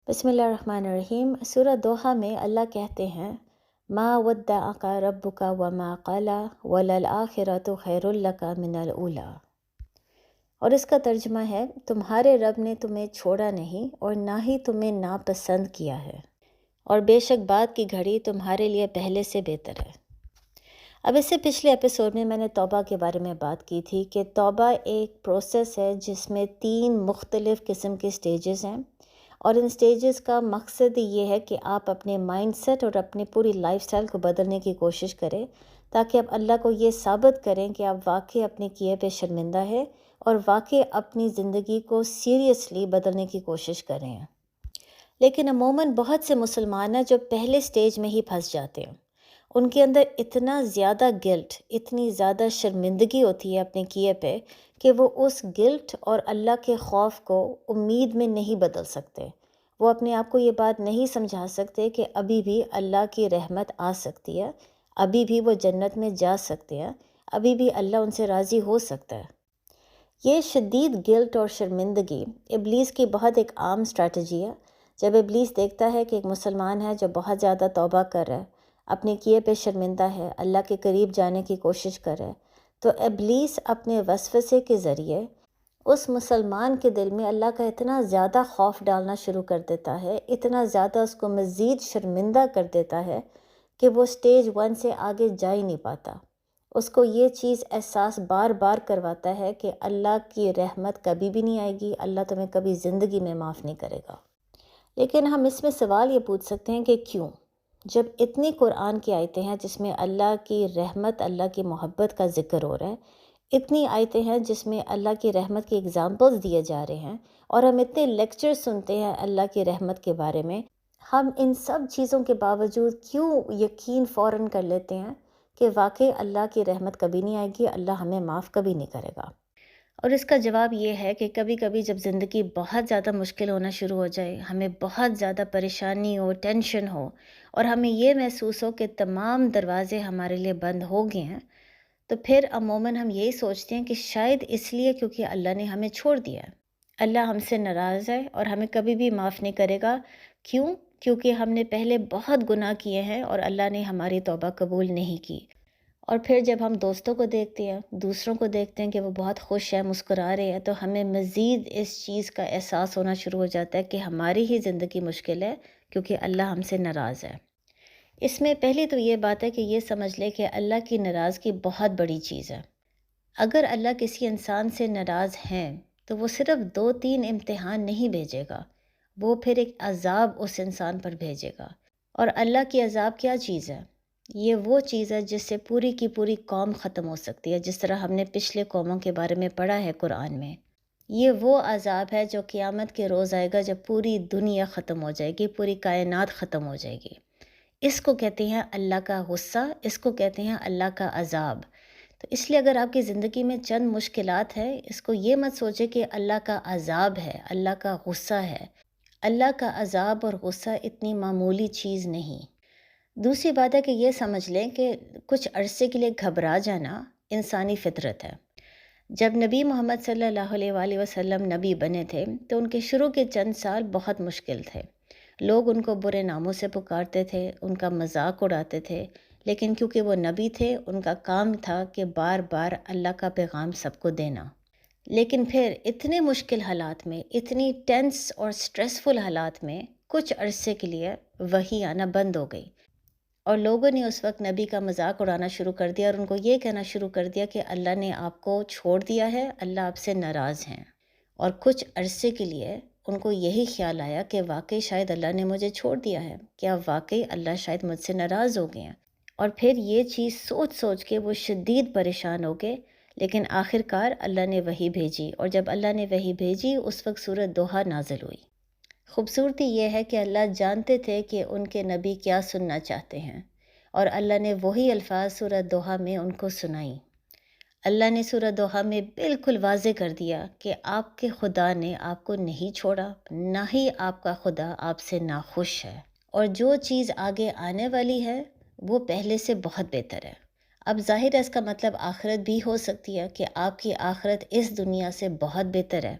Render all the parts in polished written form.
بسم اللہ الرحمن الرحیم۔ سورہ دوحہ میں اللہ کہتے ہیں ما ودعک ربک وما قلی وللآخرۃ خیر لک من الاولی، اور اس کا ترجمہ ہے تمہارے رب نے تمہیں چھوڑا نہیں اور نہ ہی تمہیں ناپسند کیا ہے، اور بے شک بعد کی گھڑی تمہارے لیے پہلے سے بہتر ہے۔ اب اس سے پچھلے ایپیسوڈ میں نے توبہ کے بارے میں بات کی تھی کہ توبہ ایک پروسیس ہے جس میں 3 مختلف قسم کے سٹیجز ہیں، اور ان سٹیجز کا مقصد یہ ہے کہ آپ اپنے مائنڈ سیٹ اور اپنی پوری لائف سٹائل کو بدلنے کی کوشش کریں، تاکہ آپ اللہ کو یہ ثابت کریں کہ آپ واقعی اپنے کیے پہ شرمندہ ہیں اور واقعی اپنی زندگی کو سیریسلی بدلنے کی کوشش کریں۔ لیکن عموماً بہت سے مسلمان ہیں جو پہلے سٹیج میں ہی پھنس جاتے ہیں۔ ان کے اندر اتنا زیادہ گلٹ، اتنی زیادہ شرمندگی ہوتی ہے اپنے کیے پہ کہ وہ اس گلٹ اور اللہ کے خوف کو امید میں نہیں بدل سکتے۔ وہ اپنے آپ کو یہ بات نہیں سمجھا سکتے کہ ابھی بھی اللہ کی رحمت آ سکتی ہے، ابھی بھی وہ جنت میں جا سکتے ہیں، ابھی بھی اللہ ان سے راضی ہو سکتا ہے۔ یہ شدید گلٹ اور شرمندگی ابلیس کی بہت ایک عام اسٹریٹجی ہے۔ جب ابلیس دیکھتا ہے کہ ایک مسلمان ہے جو بہت زیادہ توبہ کر رہا ہے، اپنے کیے پہ شرمندہ ہے، اللہ کے قریب جانے کی کوشش کر رہا ہے، تو ابلیس اپنے وسوسے کے ذریعے اس مسلمان کے دل میں اللہ کا اتنا زیادہ خوف ڈالنا شروع کر دیتا ہے، اتنا زیادہ اس کو مزید شرمندہ کر دیتا ہے کہ وہ سٹیج 1 سے آگے جا ہی نہیں پاتا۔ اس کو یہ چیز احساس بار بار کرواتا ہے کہ اللہ کی رحمت کبھی بھی نہیں آئے گی، اللہ تمہیں کبھی زندگی میں معاف نہیں کرے گا۔ لیکن ہم اس میں سوال یہ پوچھ سکتے ہیں کہ کیوں؟ جب اتنی قرآن کی آیتیں ہیں جس میں اللہ کی رحمت، اللہ کی محبت کا ذکر ہو رہا ہے، اتنی آیتیں ہیں جس میں اللہ کی رحمت کی اگزامپلز دیے جا رہے ہیں، اور ہم اتنے لیکچر سنتے ہیں اللہ کی رحمت کے بارے میں، ہم ان سب چیزوں کے باوجود کیوں یقین فوراً کر لیتے ہیں کہ واقعی اللہ کی رحمت کبھی نہیں آئے گی، اللہ ہمیں معاف کبھی نہیں کرے گا؟ اور اس کا جواب یہ ہے کہ کبھی کبھی جب زندگی بہت زیادہ مشکل ہونا شروع ہو جائے، ہمیں بہت زیادہ پریشانی ہو، ٹینشن ہو، اور ہمیں یہ محسوس ہو کہ تمام دروازے ہمارے لیے بند ہو گئے ہیں، تو پھر عموماً ہم یہی سوچتے ہیں کہ شاید اس لیے کیونکہ اللہ نے ہمیں چھوڑ دیا ہے، اللہ ہم سے ناراض ہے اور ہمیں کبھی بھی معاف نہیں کرے گا۔ کیوں؟ کیونکہ ہم نے پہلے بہت گناہ کیے ہیں اور اللہ نے ہماری توبہ قبول نہیں کی۔ اور پھر جب ہم دوستوں کو دیکھتے ہیں، دوسروں کو دیکھتے ہیں کہ وہ بہت خوش ہیں، مسکرا رہے ہیں، تو ہمیں مزید اس چیز کا احساس ہونا شروع ہو جاتا ہے کہ ہماری ہی زندگی مشکل ہے کیونکہ اللہ ہم سے ناراض ہے۔ اس میں پہلی تو یہ بات ہے کہ یہ سمجھ لے کہ اللہ کی ناراضگی بہت بڑی چیز ہے۔ اگر اللہ کسی انسان سے ناراض ہیں تو وہ صرف 2-3 امتحان نہیں بھیجے گا، وہ پھر ایک عذاب اس انسان پر بھیجے گا۔ اور اللہ کی عذاب کیا چیز ہے؟ یہ وہ چیز ہے جس سے پوری کی پوری قوم ختم ہو سکتی ہے، جس طرح ہم نے پچھلے قوموں کے بارے میں پڑھا ہے قرآن میں۔ یہ وہ عذاب ہے جو قیامت کے روز آئے گا، جب پوری دنیا ختم ہو جائے گی، پوری کائنات ختم ہو جائے گی۔ اس کو کہتے ہیں اللہ کا غصہ، اس کو کہتے ہیں اللہ کا عذاب۔ تو اس لیے اگر آپ کی زندگی میں چند مشکلات ہیں، اس کو یہ مت سوچے کہ اللہ کا عذاب ہے، اللہ کا غصہ ہے۔ اللہ کا عذاب اور غصہ اتنی معمولی چیز نہیں۔ دوسری بات ہے کہ یہ سمجھ لیں کہ کچھ عرصے کے لیے گھبرا جانا انسانی فطرت ہے۔ جب نبی محمد صلی اللہ علیہ وآلہ وسلم نبی بنے تھے تو ان کے شروع کے چند سال بہت مشکل تھے۔ لوگ ان کو برے ناموں سے پکارتے تھے، ان کا مذاق اڑاتے تھے، لیکن کیونکہ وہ نبی تھے، ان کا کام تھا کہ بار بار اللہ کا پیغام سب کو دینا۔ لیکن پھر اتنے مشکل حالات میں، اتنی ٹینس اور سٹریسفل حالات میں کچھ عرصے کے لیے وحی آنا بند ہو گئی، اور لوگوں نے اس وقت نبی کا مذاق اڑانا شروع کر دیا اور ان کو یہ کہنا شروع کر دیا کہ اللہ نے آپ کو چھوڑ دیا ہے، اللہ آپ سے ناراض ہیں۔ اور کچھ عرصے کے لیے ان کو یہی خیال آیا کہ واقعی شاید اللہ نے مجھے چھوڑ دیا ہے، کیا واقعی اللہ شاید مجھ سے ناراض ہو گئے ہیں۔ اور پھر یہ چیز سوچ سوچ کے وہ شدید پریشان ہو گئے، لیکن آخر کار اللہ نے وحی بھیجی، اور جب اللہ نے وحی بھیجی اس وقت سورۃ دوحہ نازل ہوئی۔ خوبصورتی یہ ہے کہ اللہ جانتے تھے کہ ان کے نبی کیا سننا چاہتے ہیں، اور اللہ نے وہی الفاظ سورۃ دوحہ میں ان کو سنائی۔ اللہ نے سورۃ دوحہ میں بالکل واضح کر دیا کہ آپ کے خدا نے آپ کو نہیں چھوڑا، نہ ہی آپ کا خدا آپ سے ناخوش ہے، اور جو چیز آگے آنے والی ہے وہ پہلے سے بہت بہتر ہے۔ اب ظاہر ہے اس کا مطلب آخرت بھی ہو سکتی ہے کہ آپ کی آخرت اس دنیا سے بہت بہتر ہے،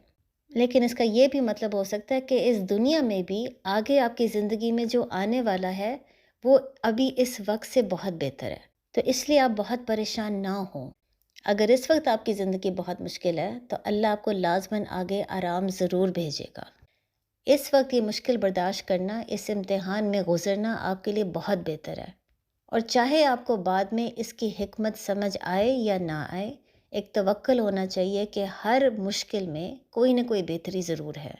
لیکن اس کا یہ بھی مطلب ہو سکتا ہے کہ اس دنیا میں بھی آگے آپ کی زندگی میں جو آنے والا ہے وہ ابھی اس وقت سے بہت بہتر ہے، تو اس لیے آپ بہت پریشان نہ ہوں۔ اگر اس وقت آپ کی زندگی بہت مشکل ہے تو اللہ آپ کو لازماً آگے آرام ضرور بھیجے گا۔ اس وقت یہ مشکل برداشت کرنا، اس امتحان میں گزرنا آپ کے لیے بہت بہتر ہے، اور چاہے آپ کو بعد میں اس کی حکمت سمجھ آئے یا نہ آئے، ایک توکل ہونا چاہیے کہ ہر مشکل میں کوئی نہ کوئی بہتری ضرور ہے،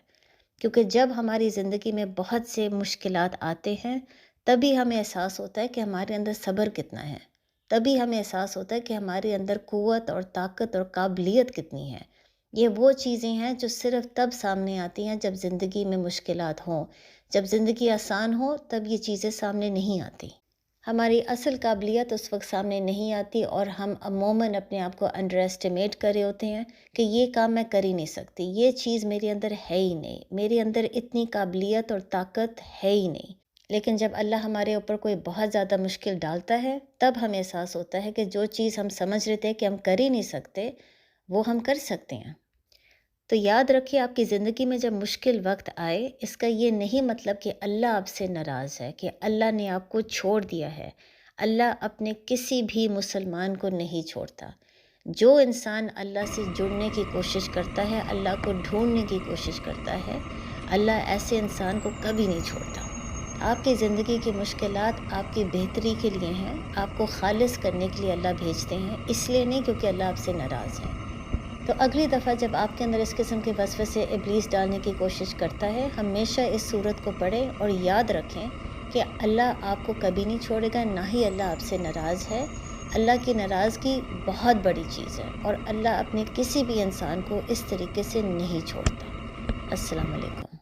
کیونکہ جب ہماری زندگی میں بہت سے مشکلات آتے ہیں تبھی ہمیں احساس ہوتا ہے کہ ہمارے اندر صبر کتنا ہے، تبھی ہمیں احساس ہوتا ہے کہ ہمارے اندر قوت اور طاقت اور قابلیت کتنی ہے۔ یہ وہ چیزیں ہیں جو صرف تب سامنے آتی ہیں جب زندگی میں مشکلات ہوں، جب زندگی آسان ہو تب یہ چیزیں سامنے نہیں آتی۔ ہماری اصل قابلیت اس وقت سامنے نہیں آتی اور ہم عموماً اپنے آپ کو انڈر ایسٹیمیٹ کر رہے ہوتے ہیں کہ یہ کام میں کر ہی نہیں سکتی، یہ چیز میرے اندر ہے ہی نہیں، میرے اندر اتنی قابلیت اور طاقت ہے ہی نہیں۔ لیکن جب اللہ ہمارے اوپر کوئی بہت زیادہ مشکل ڈالتا ہے تب ہمیں احساس ہوتا ہے کہ جو چیز ہم سمجھ رہے تھے کہ ہم کر ہی نہیں سکتے وہ ہم کر سکتے ہیں۔ تو یاد رکھیے، آپ کی زندگی میں جب مشکل وقت آئے اس کا یہ نہیں مطلب کہ اللہ آپ سے ناراض ہے، کہ اللہ نے آپ کو چھوڑ دیا ہے۔ اللہ اپنے کسی بھی مسلمان کو نہیں چھوڑتا۔ جو انسان اللہ سے جڑنے کی کوشش کرتا ہے، اللہ کو ڈھونڈنے کی کوشش کرتا ہے، اللہ ایسے انسان کو کبھی نہیں چھوڑتا۔ آپ کی زندگی کی مشکلات آپ کی بہتری کے لیے ہیں، آپ کو خالص کرنے کے لیے اللہ بھیجتے ہیں، اس لیے نہیں کیونکہ اللہ آپ سے ناراض ہے۔ تو اگلی دفعہ جب آپ کے اندر اس قسم کے وسوسے ابلیس ڈالنے کی کوشش کرتا ہے، ہمیشہ اس صورت کو پڑھیں اور یاد رکھیں کہ اللہ آپ کو کبھی نہیں چھوڑے گا، نہ ہی اللہ آپ سے ناراض ہے۔ اللہ کی ناراضگی بہت بڑی چیز ہے، اور اللہ اپنے کسی بھی انسان کو اس طریقے سے نہیں چھوڑتا۔ السلام علیکم۔